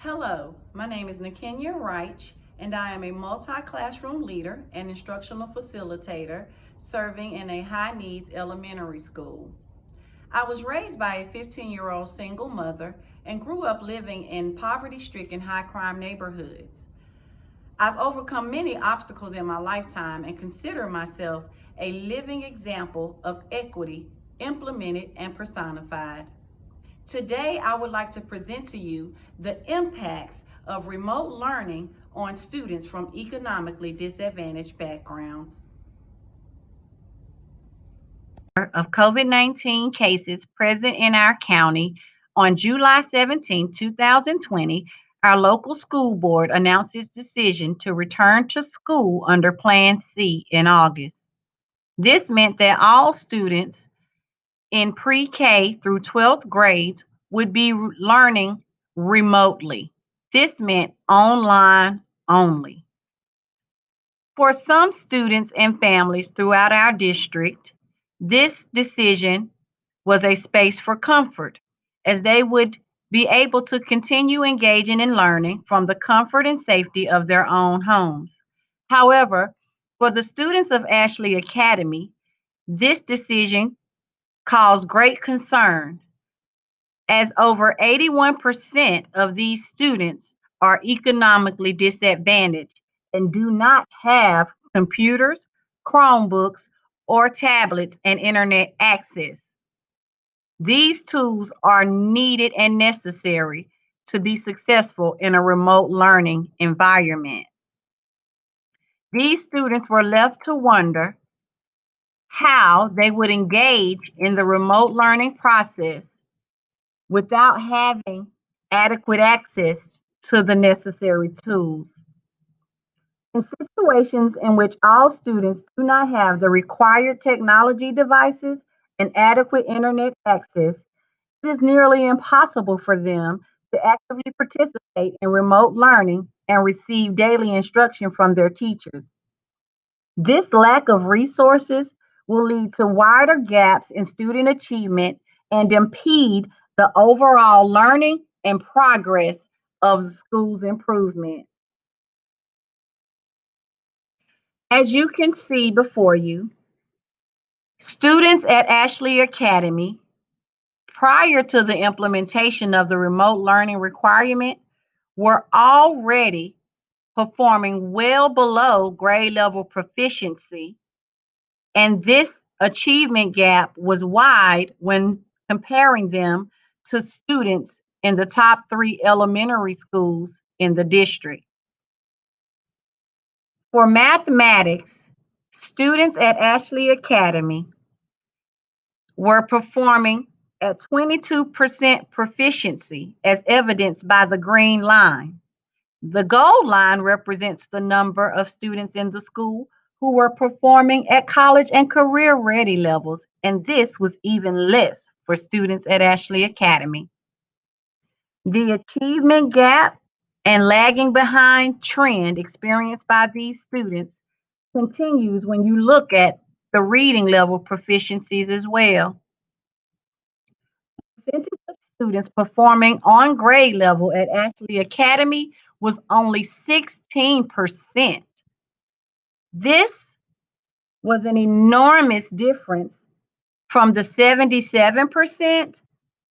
Hello, my name is N-kenga, and I am a multi-classroom leader and instructional facilitator serving in a high-needs elementary school. I was raised by a 15-year-old single mother and grew up living in poverty-stricken high-crime neighborhoods. I've overcome many obstacles in my lifetime and consider myself a living example of equity implemented and personified. Today, I would like to present to you the impacts of remote learning on students from economically disadvantaged backgrounds. Of COVID-19 cases present in our county on July 17, 2020, our local school board announced its decision to return to school under Plan C in August. This meant that all students in pre-K through 12th grades would be learning remotely. This meant online only. For some students and families throughout our district, this decision was a space for comfort, as they would be able to continue engaging in learning from the comfort and safety of their own homes. However, for the students of Ashley Academy, this decision caused great concern, as over 81% of these students are economically disadvantaged and do not have computers, Chromebooks, or tablets and internet access. These tools are needed and necessary to be successful in a remote learning environment. These students were left to wonder how they would engage in the remote learning process without having adequate access to the necessary tools. In situations in which all students do not have the required technology devices and adequate internet access, it is nearly impossible for them to actively participate in remote learning and receive daily instruction from their teachers. This lack of resources will lead to wider gaps in student achievement and impede the overall learning and progress of the school's improvement. As you can see before you, students at Ashley Academy, prior to the implementation of the remote learning requirement, were already performing well below grade level proficiency, and this achievement gap was wide when comparing them to students in the top 3 elementary schools in the district. For mathematics, students at Ashley Academy were performing at 22% proficiency, as evidenced by the green line. The gold line represents the number of students in the school who were performing at college and career ready levels, and this was even less for students at Ashley Academy. The achievement gap and lagging behind trend experienced by these students continues when you look at the reading level proficiencies as well. The percentage of students performing on grade level at Ashley Academy was only 16%. This was an enormous difference from the 77%,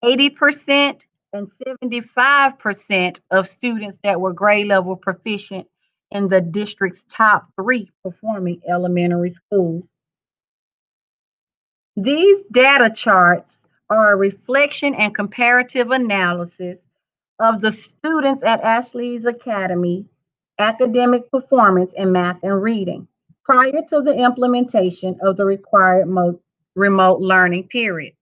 80%, and 75% of students that were grade level proficient in the district's top 3 performing elementary schools. These data charts are a reflection and comparative analysis of the students at Ashley's Academy academic performance in math and reading prior to the implementation of the required remote learning period.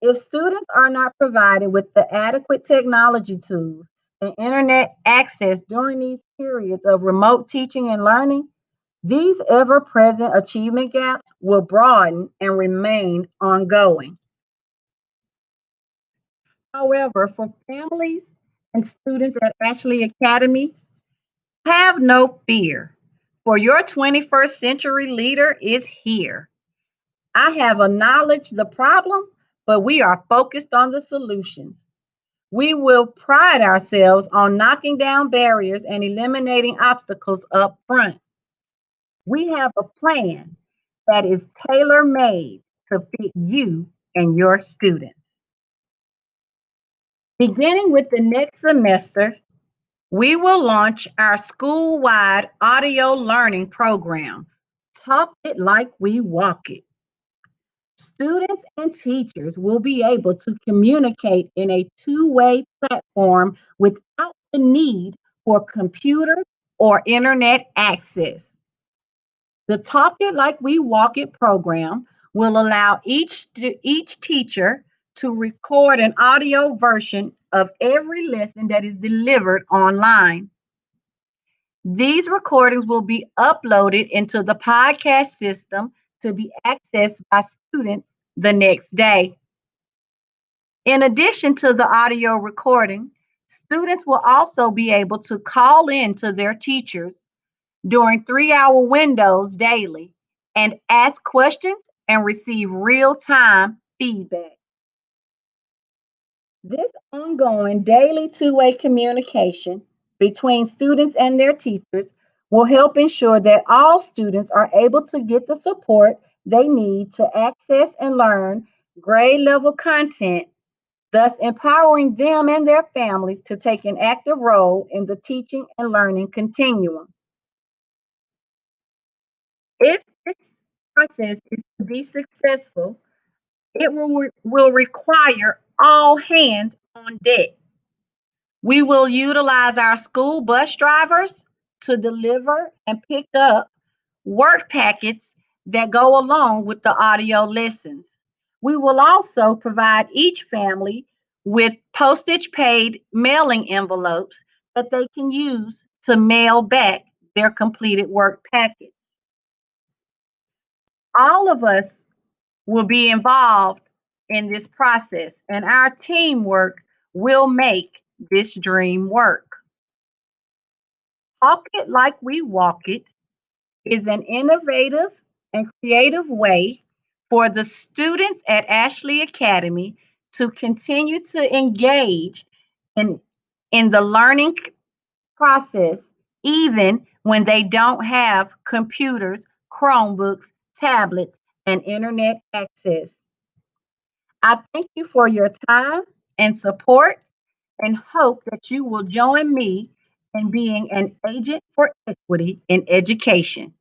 If students are not provided with the adequate technology tools and internet access during these periods of remote teaching and learning, these ever present achievement gaps will broaden and remain ongoing. However, for families and students at Ashley Academy, have no fear, for your 21st century leader is here. I have acknowledged the problem, but we are focused on the solutions. We will pride ourselves on knocking down barriers and eliminating obstacles up front. We have a plan that is tailor made to fit you and your students. Beginning with the next semester, we will launch our school wide audio learning program. Talk it like we walk it. Students and teachers will be able to communicate in a two-way platform without the need for computer or internet access. The Talk It Like We Walk It program will allow each teacher to record an audio version of every lesson that is delivered online. These recordings will be uploaded into the podcast system to be accessed by students the next day. In addition to the audio recording, students will also be able to call in to their teachers during 3 hour windows daily and ask questions and receive real time feedback. This ongoing daily two-way communication between students and their teachers will help ensure that all students are able to get the support they need to access and learn grade level content, thus empowering them and their families to take an active role in the teaching and learning continuum. If this process is to be successful, it will require all hands on deck. We will utilize our school bus drivers to deliver and pick up work packets that go along with the audio lessons. We will also provide each family with postage paid mailing envelopes that they can use to mail back their completed work packets. All of us will be involved in this process, and our teamwork will make this dream work. Talk It Like We Walk It is an innovative and creative way for the students at Ashley Academy to continue to engage in, in the learning process, even when they don't have computers, Chromebooks, tablets, and internet access. I thank you for your time and support and hope that you will join me in being an agent for equity in education.